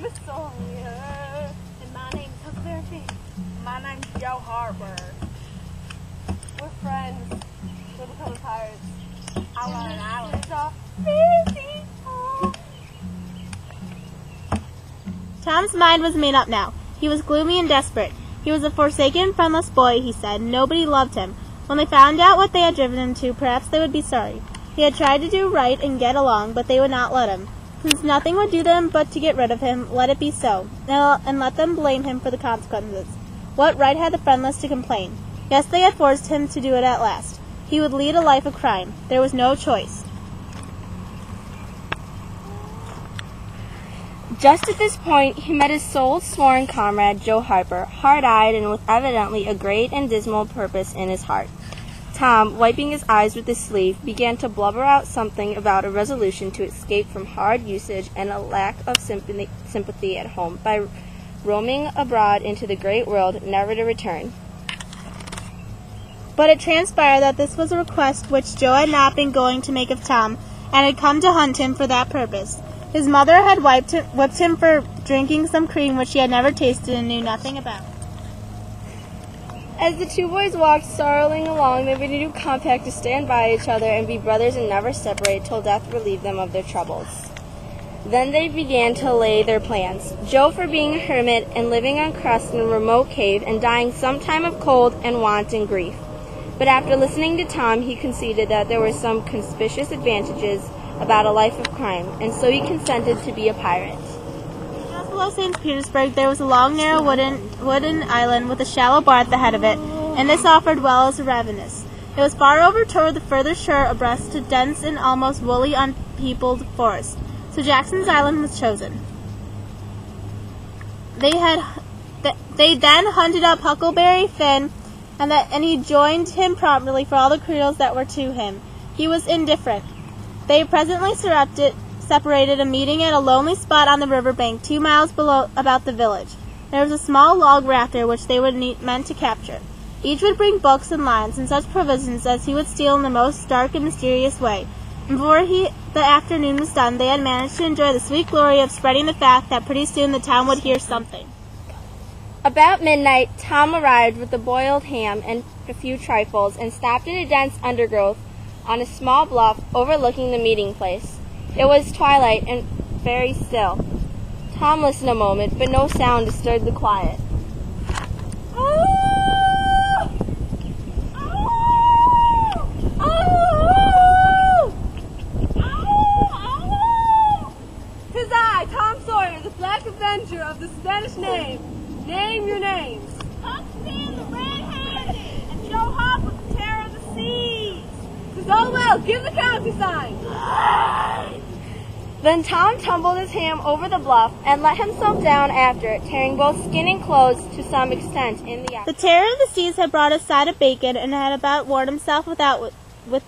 is Sawyer. And my name's Huckleberry Finn. My name's Joe Harper. We're friends. We're becoming pirates. I want an island. Tom's mind was made up now. He was gloomy and desperate. He was a forsaken, friendless boy, he said. Nobody loved him. When they found out what they had driven him to, perhaps they would be sorry. He had tried to do right and get along, but they would not let him. Since nothing would do them but to get rid of him, let it be so, and let them blame him for the consequences. What right had the friendless to complain? Yes, they had forced him to do it at last. He would lead a life of crime. There was no choice. Just at this point, he met his soul-sworn comrade, Joe Harper, hard-eyed and with evidently a great and dismal purpose in his heart. Tom, wiping his eyes with his sleeve, began to blubber out something about a resolution to escape from hard usage and a lack of sympathy at home by roaming abroad into the great world, never to return. But it transpired that this was a request which Joe had not been going to make of Tom, and had come to hunt him for that purpose. His mother had whipped him for drinking some cream which he had never tasted and knew nothing about. As the two boys walked sorrowing along, they made a new compact to stand by each other and be brothers and never separate till death relieved them of their troubles. Then they began to lay their plans, Joe for being a hermit and living on crust in a remote cave and dying sometime of cold and want and grief. But after listening to Tom, he conceded that there were some conspicuous advantages about a life of crime, and so he consented to be a pirate. Just below St. Petersburg there was a long, narrow wooden island with a shallow bar at the head of it, and this offered well as a ravenous. It was far over toward the further shore, abreast to dense and almost wholly unpeopled forest. So Jackson's Island was chosen. They then hunted up Huckleberry Finn, and he joined him promptly for all the kudos that were to him. He was indifferent. They presently separated, a meeting at a lonely spot on the river bank 2 miles below about the village. There was a small log rafter which they meant to capture. Each would bring books and lines and such provisions as he would steal in the most dark and mysterious way. And before the afternoon was done, they had managed to enjoy the sweet glory of spreading the fact that pretty soon the town would hear something. About midnight, Tom arrived with a boiled ham and a few trifles and stopped in a dense undergrowth on a small bluff overlooking the meeting place. It was twilight and very still. Tom listened a moment, but no sound disturbed the quiet. Oh! Oh! Oh! Oh! 'Tis I, Tom Sawyer, the Black Avenger of the Spanish name. Name your names. Huckleberry the Red-Handed and Joe Harper, the Terror of the Seas. 'Tis all well. Give the countersign. Then Tom tumbled his ham over the bluff and let himself down after it, tearing both skin and clothes to some extent in the act. The Terror of the Seas had brought a side of bacon and had about warmed himself with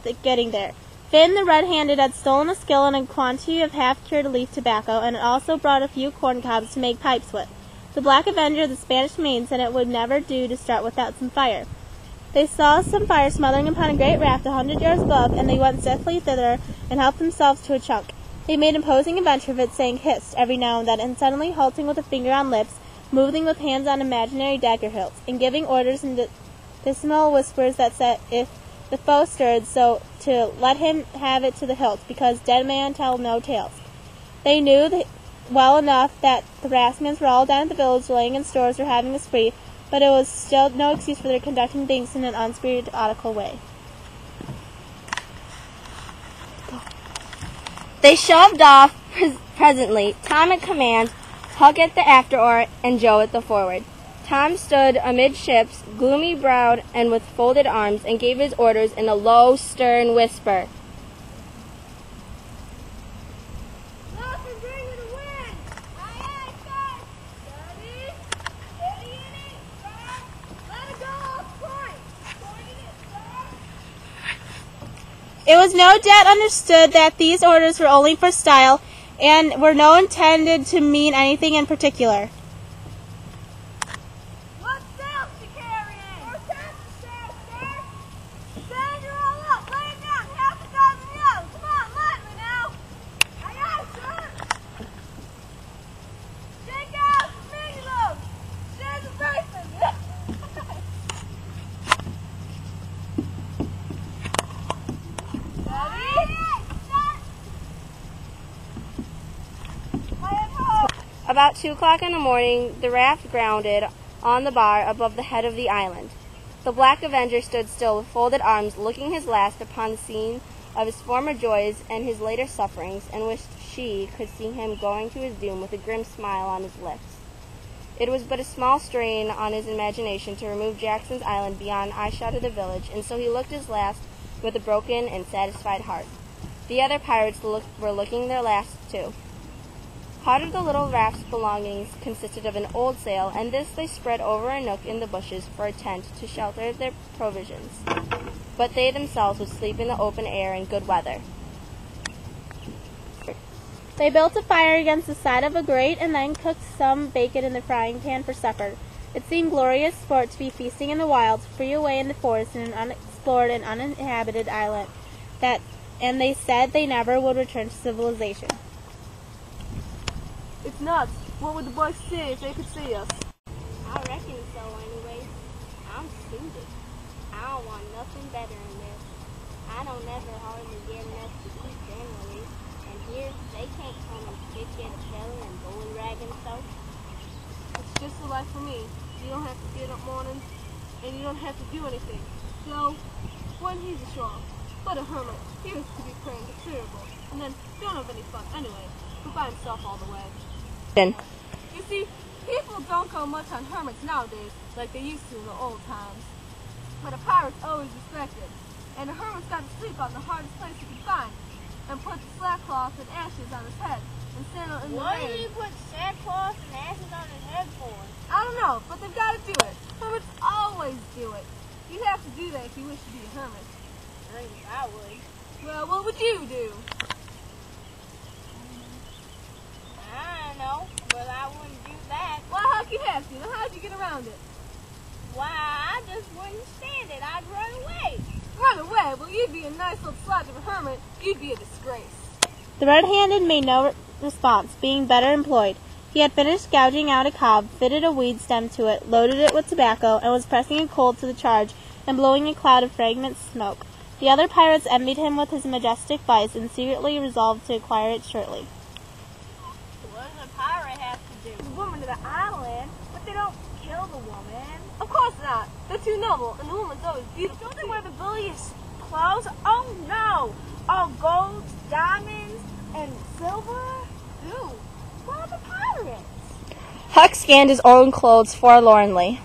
it getting there. Finn the Red-Handed had stolen a skill and a quantity of half-cured leaf tobacco, and had also brought a few corn cobs to make pipes with. The Black Avenger of the Spanish Main said it would never do to start without some fire. They saw some fire smothering upon a great raft 100 yards above, and they went swiftly thither and helped themselves to a chunk. They made imposing adventure of it, saying hist every now and then, and suddenly halting with a finger on lips, moving with hands on imaginary dagger hilts, and giving orders in dismal whispers that said if the foe stirred, so to let him have it to the hilt, because dead men tell no tales. They knew well enough that the rascals were all down at the village, laying in stores or having a spree, but it was still no excuse for their conducting things in an unspiritual way. They shoved off presently, Tom at command, Huck at the after oar, and Joe at the forward. Tom stood amidships, gloomy-browed and with folded arms, and gave his orders in a low, stern whisper. Lock and bring it a wind. Aye, aye, sir. Steady. Steady in it, sir. Let it go off point. Pointed it, sir. It was no doubt understood that these orders were only for style, and were not intended to mean anything in particular. What sails she carrying? Or sail, sir. Stand her all up. Lay it down. Half a dozen yells. Come on, let me now. Aye, aye, sir. About 2 o'clock in the morning, the raft grounded on the bar above the head of the island. The Black Avenger stood still with folded arms, looking his last upon the scene of his former joys and his later sufferings, and wished she could see him going to his doom with a grim smile on his lips. It was but a small strain on his imagination to remove Jackson's Island beyond eyeshot of the village, and so he looked his last with a broken and satisfied heart. The other pirates were looking their last, too. Part of the little raft's belongings consisted of an old sail, and this they spread over a nook in the bushes for a tent to shelter their provisions. But they themselves would sleep in the open air in good weather. They built a fire against the side of a grate and then cooked some bacon in the frying pan for supper. It seemed glorious sport to be feasting in the wilds, free away in the forest in an unexplored and uninhabited island, and they said they never would return to civilization. It's nuts. What would the boys say if they could see us? I reckon so anyway. I'm suited. I don't want nothing better than this. I don't ever hardly get enough to eat generally. And here, they can't come and pick at a fella and go and rag him so. It's just the life for me. You don't have to get up mornings, and you don't have to do anything. So, when he's ashore, but a hermit, he used to be praying considerable, and then don't have any fun anyway, but by himself all the way. You see, people don't go much on hermits nowadays like they used to in the old times. But a pirate's always respected, and a hermit's got to sleep on the hardest place he can find, and put sackcloth and ashes on his head, and stand in the rain. What do you put sackcloth and ashes on his head for? I don't know, but they've got to do it. Hermits always do it. You have to do that if you wish to be a hermit. I think I would. Well, what would you do? I don't know, but I wouldn't do that. Well, how'd you have to? Then how'd you get around it? Why, I just wouldn't stand it. I'd run away. Run away? Well, you'd be a nice little slouch of a hermit. You'd be a disgrace. The red-handed made no response, being better employed. He had finished gouging out a cob, fitted a weed stem to it, loaded it with tobacco, and was pressing a coal to the charge and blowing a cloud of fragrant smoke. The other pirates envied him with his majestic vice and secretly resolved to acquire it shortly. What does a pirate have to do? The woman of the island, But they don't kill the woman. of course not. They're too noble, and the woman's always beautiful. Don't they wear the bulliest clothes? Oh no! All gold, diamonds, and silver? Ew. What are the pirates? Huck scanned his own clothes forlornly.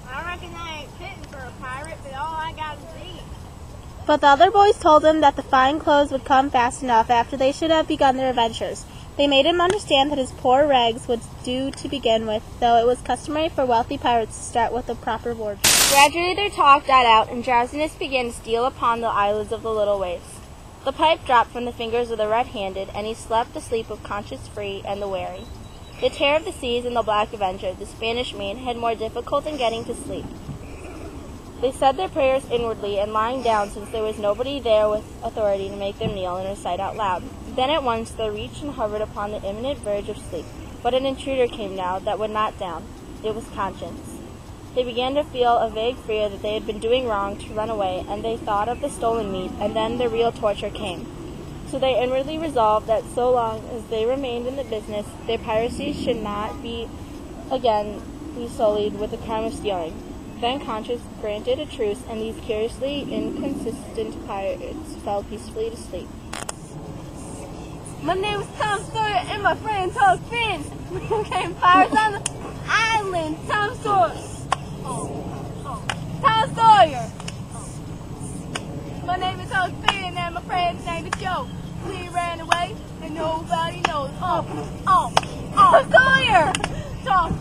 I reckon I ain't fitting for a pirate, but all I got is these. But the other boys told him that the fine clothes would come fast enough after they should have begun their adventures. They made him understand that his poor rags would do to begin with, though it was customary for wealthy pirates to start with a proper wardrobe. Gradually their talk died out, and drowsiness began to steal upon the eyelids of the little waifs. The pipe dropped from the fingers of the red-handed, and he slept the sleep of conscience free and the wary. The terror of the seas and the Black Avenger, the Spanish main, had more difficult in getting to sleep. They said their prayers inwardly and lying down, since there was nobody there with authority to make them kneel and recite out loud. Then at once they reached and hovered upon the imminent verge of sleep. But an intruder came now that would not down. It was conscience. They began to feel a vague fear that they had been doing wrong to run away, and they thought of the stolen meat, and then the real torture came. So they inwardly resolved that so long as they remained in the business, their piracy should not be sullied with the crime of stealing. Then conscience granted a truce, and these curiously inconsistent pirates fell peacefully to sleep. My name is Tom Sawyer, and my friend Tom Finn. We became pirates on the island. Tom Sawyer. Tom Sawyer. My name is Tom Finn, and my friend's name is Joe. We ran away, and nobody knows. Tom Sawyer. Tom.